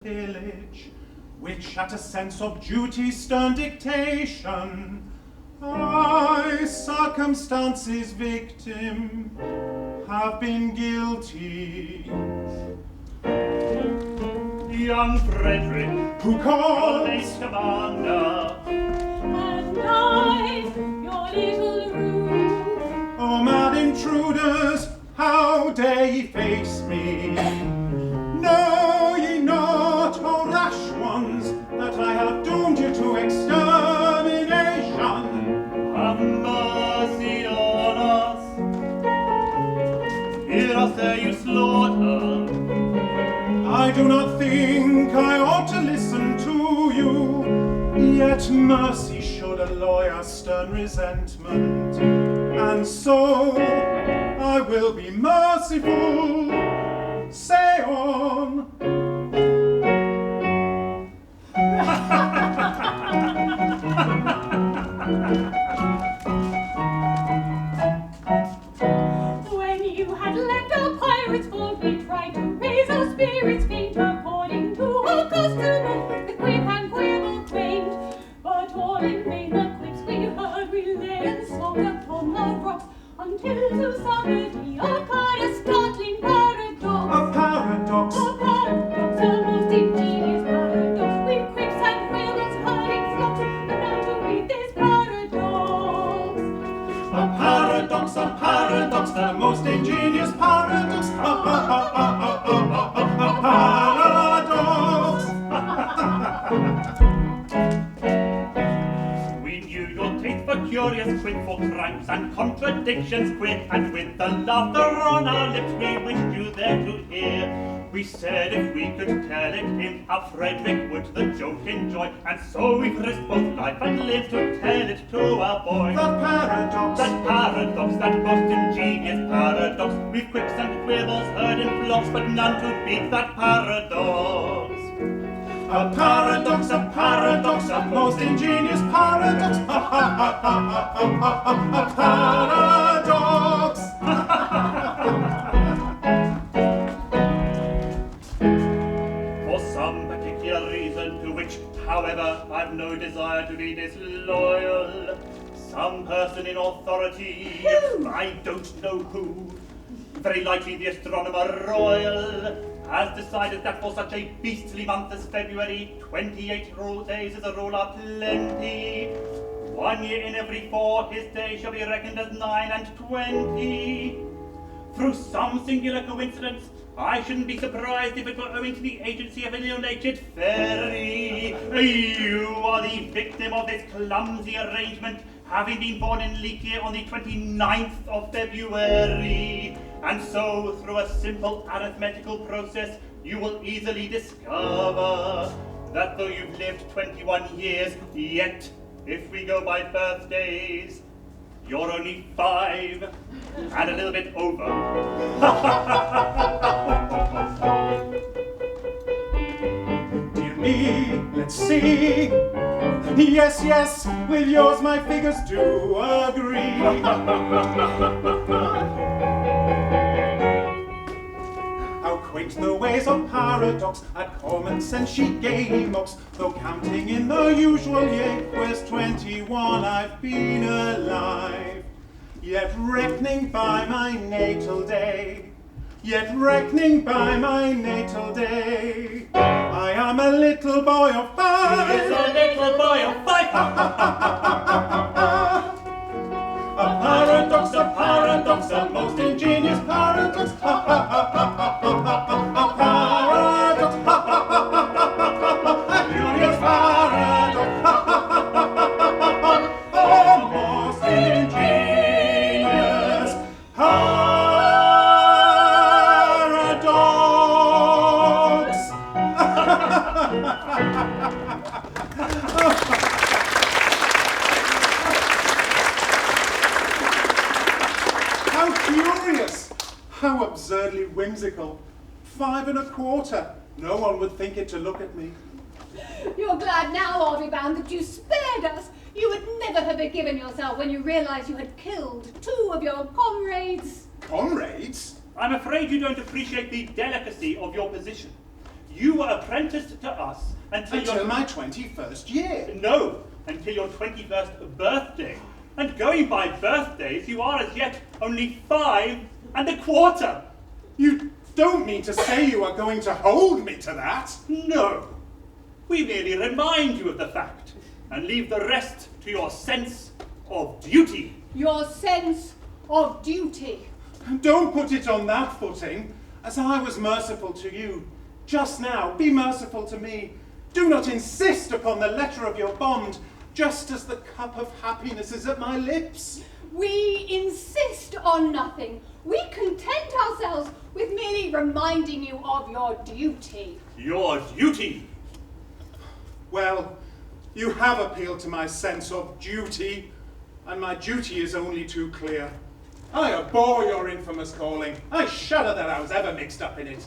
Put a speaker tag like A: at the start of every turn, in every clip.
A: village, which at a sense of duty's stern dictation, I, circumstance's victim, have been guilty.
B: Young Frederick,
A: who calls
B: late commander,
C: and I, your little room.
A: Oh, mad intruders, how dare ye face me? Know ye not, O rash ones, that I have doomed you to extermination?
B: have mercy on us. Hear us ere you slaughter.
A: I do not think I ought to listen to you, yet mercy should alloy our stern resentment, and so I will be merciful. Say on.
C: When you had left our pirates' fort, we tried to raise our spirits faint according to our custom, the quip and quibble quaint. But all in vain the quips we heard, we lay and smoked upon the rocks, until to somebody occurred a startling paradox.
A: A paradox.
C: A paradox, a most ingenious paradox, with quips and quibbles herding flocks, and now to read this paradox.
A: A paradox, the most ingenious paradox. A paradox.
B: We knew your taste for curious quid, for crimes and contradictions quid, and with the laughter on our lips we wished you there to hear. We said if we could tell it him, how Frederick would the joke enjoy, and so we've risked both life and limb to tell it to our boy.
A: That paradox,
B: that most ingenious paradox, we've quips and quibbles heard in flocks, but none to beat that paradox.
A: a paradox, a most ingenious paradox. A paradox.
B: For some particular reason, to which, however, I've no desire to be disloyal, some person in authority, I don't know who, very likely the Astronomer Royal, has decided that for such a beastly month as February, 28 days as a rule are plenty. 1 year in every 4 his days shall be reckoned as 9 and 20. Through some singular coincidence, I shouldn't be surprised if it were owing to the agency of an ill-natured fairy. You are the victim of this clumsy arrangement, having been born in leap year on the 29th of February. And so, through a simple arithmetical process, you will easily discover that though you've lived 21 years, yet, if we go by birthdays, you're only 5 and a little bit over.
A: Dear me, let's see. Yes, with yours my figures do agree. How quaint the ways of paradox, at common sense she gain mocks, though counting in the usual year, where's 21 I've been alive. Yet reckoning by my natal day, I am a little boy of 5.
B: He is a little boy of 5.
A: A paradox, a most ingenious paradox. A paradox, a curious paradox. A most ingenious paradox. How curious! How absurdly whimsical. 5 1/4. No one would think it to look at me.
D: You're glad now, I'll be bound, that you spared us. You would never have forgiven yourself when you realized you had killed 2 of your comrades.
A: Comrades?
B: I'm afraid you don't appreciate the delicacy of your position. You were apprenticed to us until
A: my 21st year.
B: No, until your 21st birthday. And going by birthdays, you are as yet only 5 1/4.
A: You don't mean to say you are going to hold me to that?
B: No. We merely remind you of the fact and leave the rest to your sense of duty.
D: Your sense of duty.
A: Don't put it on that footing. As I was merciful to you just now, be merciful to me. Do not insist upon the letter of your bond, just as the cup of happiness is at my lips.
D: We insist on nothing. We content ourselves with merely reminding you of your duty.
B: Your duty?
A: Well, you have appealed to my sense of duty, and my duty is only too clear. I abhor your infamous calling. I shudder that I was ever mixed up in it.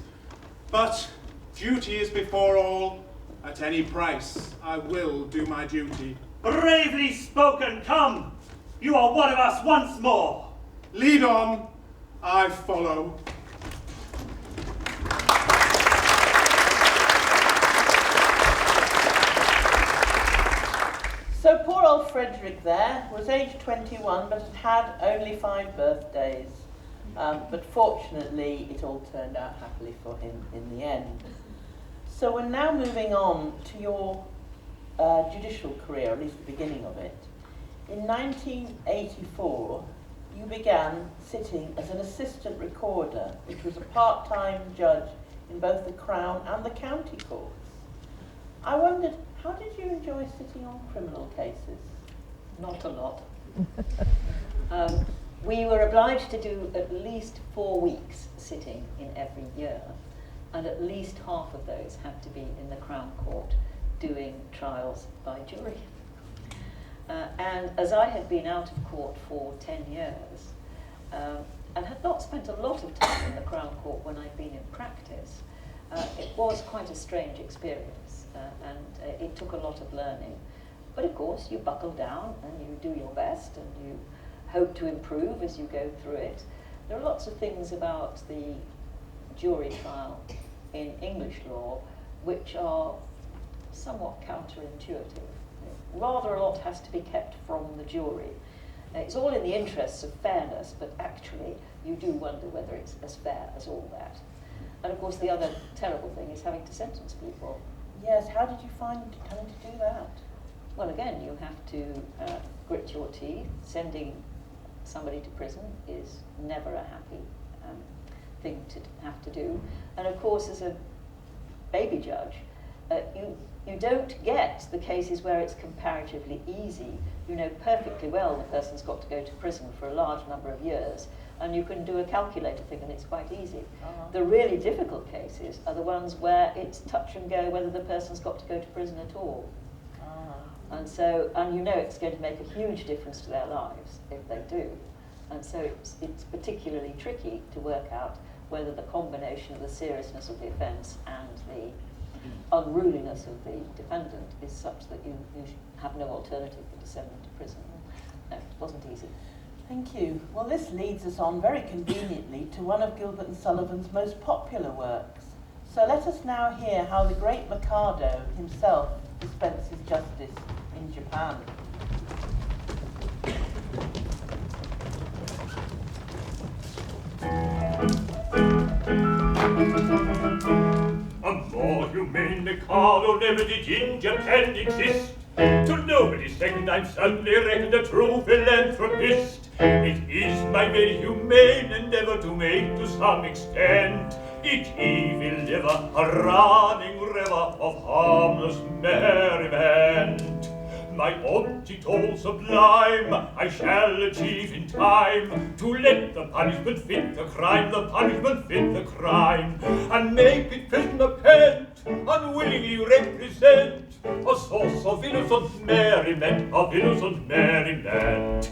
A: But duty is before all. At any price, I will do my duty.
B: Bravely spoken, come! You are one of us once more.
A: Lead on, I follow.
E: So poor old Frederick there was aged 21 but had only 5 birthdays. But fortunately it all turned out happily for him in the end. So we're now moving on to your judicial career, at least the beginning of it. In 1984 you began sitting as an assistant recorder, which was a part-time judge in both the Crown and the county courts. I wondered, how did you enjoy sitting on criminal cases?
F: Not a lot. We were obliged to do at least 4 weeks sitting in every year, and at least half of those had to be in the Crown Court doing trials by jury. And as I had been out of court for 10 years, and had not spent a lot of time in the Crown Court when I'd been in practice, it was quite a strange experience, and it took a lot of learning. But of course, you buckle down and you do your best and you hope to improve as you go through it. There are lots of things about the jury trial in English law which are somewhat counterintuitive. Rather a lot has to be kept from the jury. It's all in the interests of fairness, but actually you do wonder whether it's as fair as all that. And of course the other terrible thing is having to sentence people.
E: Yes, how did you find having to do that?
F: Well, again, you have to grit your teeth. Sending somebody to prison is never a happy thing to have to do. And of course, as a baby judge, you don't get the cases where it's comparatively easy. You know perfectly well the person's got to go to prison for a large number of years, and you can do a calculator thing and it's quite easy. The really difficult cases are the ones where it's touch and go whether the person's got to go to prison at all. And so, and you know it's going to make a huge difference to their lives if they do. And so it's particularly tricky to work out whether the combination of the seriousness of the offence and the unruliness of the defendant is such that you have no alternative but to send them to prison. No, it wasn't easy.
E: Thank you. Well, this leads us on very conveniently to one of Gilbert and Sullivan's most popular works. So let us now hear how the great Mikado himself dispenses justice in Japan.
G: A more humane Mikado never did in Japan exist. To nobody's second I'm suddenly reckoned a true philanthropist. It is my very humane endeavor to make to some extent each evil liver a running river of harmless merriment. My object all sublime I shall achieve in time, to let the punishment fit the crime, the punishment fit the crime, and make it prisoner pent, unwillingly represent a source of innocent merriment, of innocent merriment.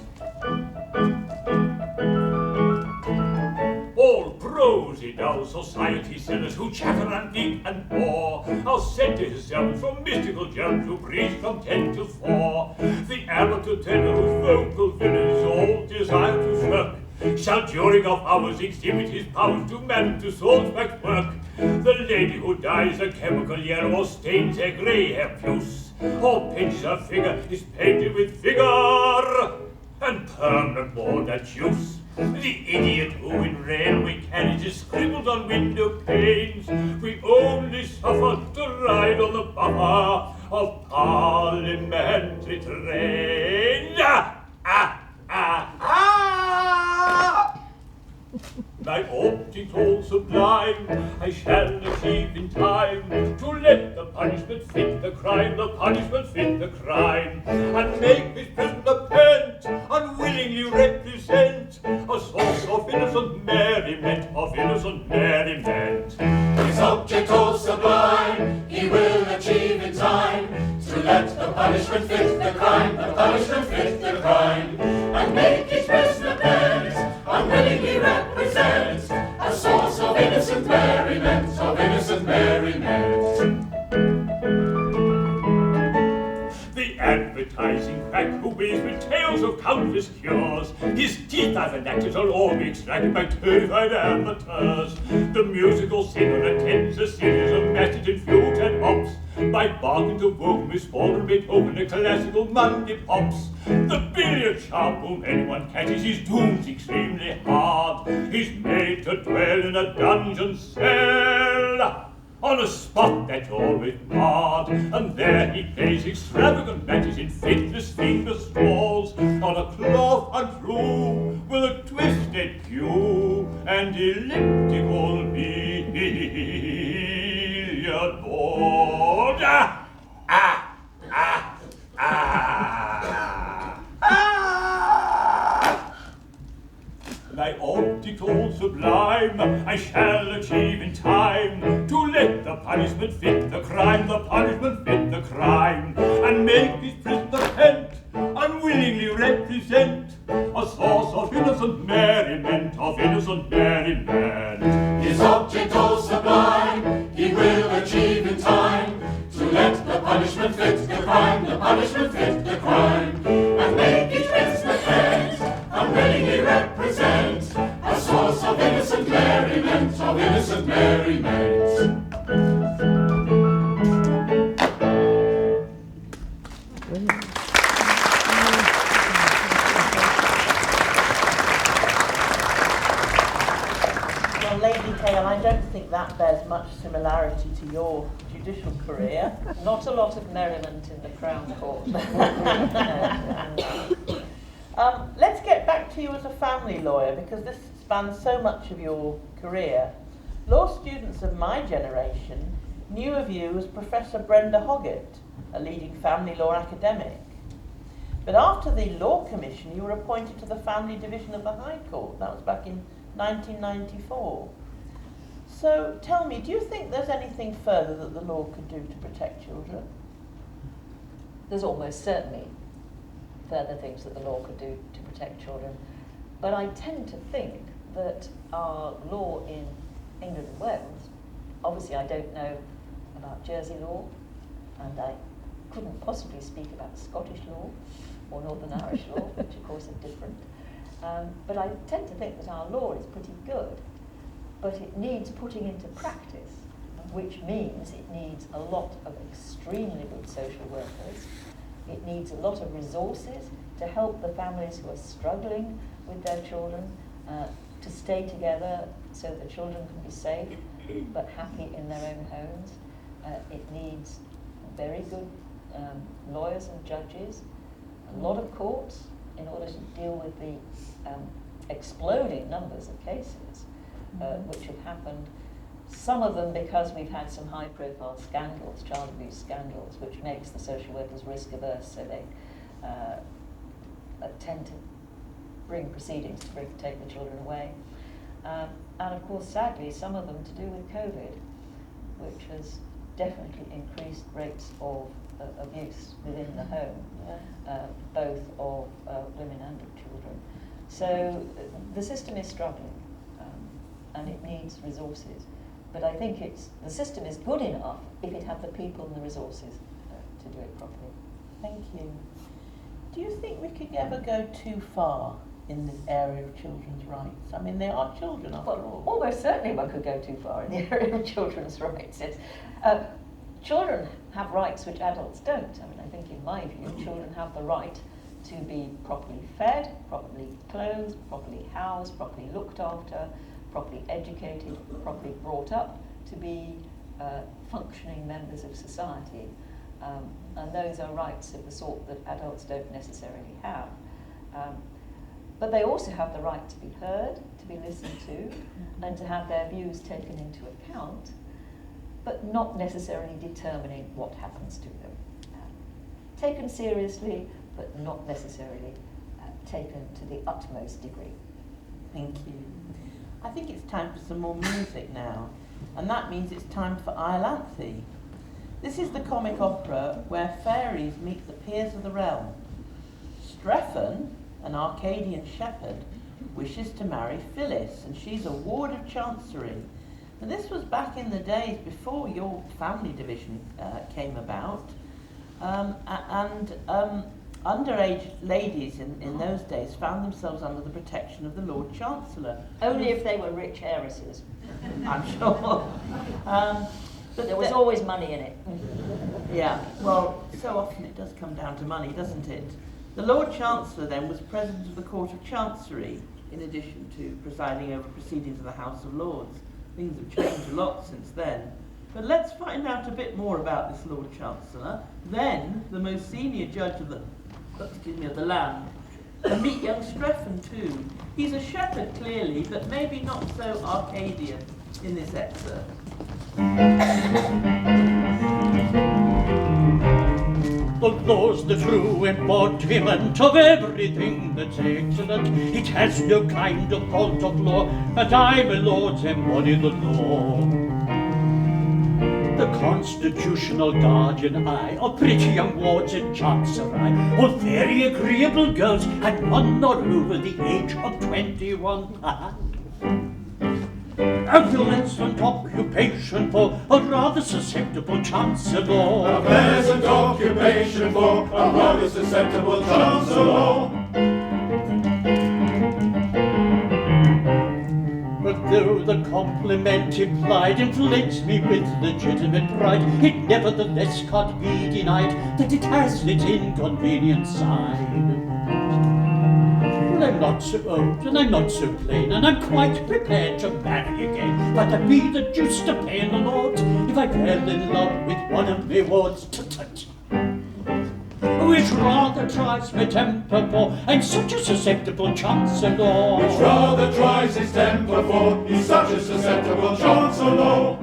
G: All prosy dull society sinners who chatter and geek and bore are sent to his sermons from mystical germs who preach from 10 till 4. The amateur tenor whose vocal villains all desire to shirk shall during of hours exhibit his powers to man to soul's back work. The lady who dyes a chemical yellow or stains her grey hair puce, or pinches her figure, is painted with vigor and permanent more than juice. The idiot who in railway carriages scribbles on window panes, we only suffer to ride on the buffer of parliamentary trains. My object all sublime, I shall achieve in time, to let the punishment fit the crime, the punishment fit the crime, and make this prisoner pent, unwillingly represent a source of innocent merriment, of innocent merriment.
H: His object all sublime, he will achieve in time, to let the punishment fit the crime, the punishment fit the crime, and make his prisoner pent, unwillingly represent a source of innocent merriment, of innocent merriment.
G: The advertising quack who waits with tales of countless cures, his teeth are vernacular shall all be extracted by terrified amateurs. The musical singer attends a series of matches in flute and hops, by barking to Vogue, Miss Walden, Beethoven, a classical Monday pops. The billiard sharp whom anyone catches is doomed extremely hard. He's made to dwell in a dungeon cell, on a spot that's always barred, and there he plays extravagant matches in fitness finger strolls, on a cloth untrue, with a twisted cue, and elliptical billiard ball. My object all sublime, I shall achieve in time, to let the punishment fit the crime, the punishment fit the crime, and make this prisoner pent, unwillingly represent a source of innocent merriment, of innocent merriment.
H: His object all sublime, he will achieve in time, to let the punishment fit the crime, the punishment fit the crime, and make each prisoner pent, unwillingly represent a source of innocent merriment, of innocent merriment.
E: Well, Lady Hale, I don't think that bears much similarity to your judicial career.
F: Not a lot of merriment in the Crown Court.
E: Let's get back to you as a family lawyer, because this spans so much of your career. Law students of my generation knew of you as Professor Brenda Hoggett, a leading family law academic. But after the Law Commission, you were appointed to the Family Division of the High Court. That was back in 1994. So tell me, do you think there's anything further that the law could do to protect children?
F: There's almost certainly further things that the law could do to protect children. But I tend to think that our law in England and Wales, obviously I don't know about Jersey law, and I couldn't possibly speak about Scottish law or Northern Irish law, which of course are different. But I tend to think that our law is pretty good, but it needs putting into practice, which means it needs a lot of extremely good social workers. It needs a lot of resources to help the families who are struggling with their children to stay together so the children can be safe but happy in their own homes. It needs very good lawyers and judges, a lot of courts in order to deal with the exploding numbers of cases which have happened. Some of them because we've had some high-profile scandals, child abuse scandals, which makes the social workers risk-averse, so they tend to bring proceedings to take the children away. And of course, sadly, some of them to do with COVID, which has definitely increased rates of abuse within the home, both of women and of children. So the system is struggling, and it needs resources. But I think the system is good enough if it had the people and the resources to do it properly.
E: Thank you. Do you think we could ever go too far in the area of children's rights? I mean, they are children after all.
F: Almost certainly one could go too far in the area of children's rights. Children have rights which adults don't. I mean, I think in my view, children have the right to be properly fed, properly clothed, properly housed, properly looked after, properly educated, properly brought up, to be functioning members of society. And those are rights of the sort that adults don't necessarily have. But they also have the right to be heard, to be listened to, and to have their views taken into account, but not necessarily determining what happens to them. Taken seriously, but not necessarily taken to the utmost degree.
E: Thank you. I think it's time for some more music now, and that means it's time for Iolanthe. This is the comic opera where fairies meet the peers of the realm. Strephon, an Arcadian shepherd, wishes to marry Phyllis, and she's a ward of Chancery. And this was back in the days before your family division came about. Underage ladies in those days found themselves under the protection of the Lord Chancellor.
F: Only if they were rich heiresses.
E: I'm sure.
F: But there was always money in it.
E: Yeah, well, so often it does come down to money, doesn't it? The Lord Chancellor then was President of the Court of Chancery, in addition to presiding over proceedings of the House of Lords. Things have changed a lot since then. But let's find out a bit more about this Lord Chancellor, then the most senior judge of the land. And meet young Strephon too. He's a shepherd clearly, but maybe not so Arcadian in this excerpt.
G: The law's the true embodiment of everything that's excellent. It has no kind of fault of law, and I, my lords, embody the law. The constitutional guardian I of pretty young wards in Chancery, all very agreeable girls, and none not over the age of 21. A pleasant occupation for a rather susceptible chancellor.
H: A pleasant occupation for a rather susceptible chancellor.
G: But though the compliment implied inflates me with legitimate pride, it nevertheless can't be denied that it has its inconvenient side. Well, I'm not so old, and I'm not so plain, and I'm quite prepared to marry again. But I'd be the deuce to pay a lot if I fell in love with one of me wards. Tut-tut. Which rather tries my temper, for I'm such a susceptible chancellor.
H: Which rather tries his temper, for he's such a susceptible chancellor.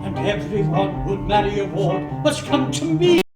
G: And everyone who'd marry a ward must come to me.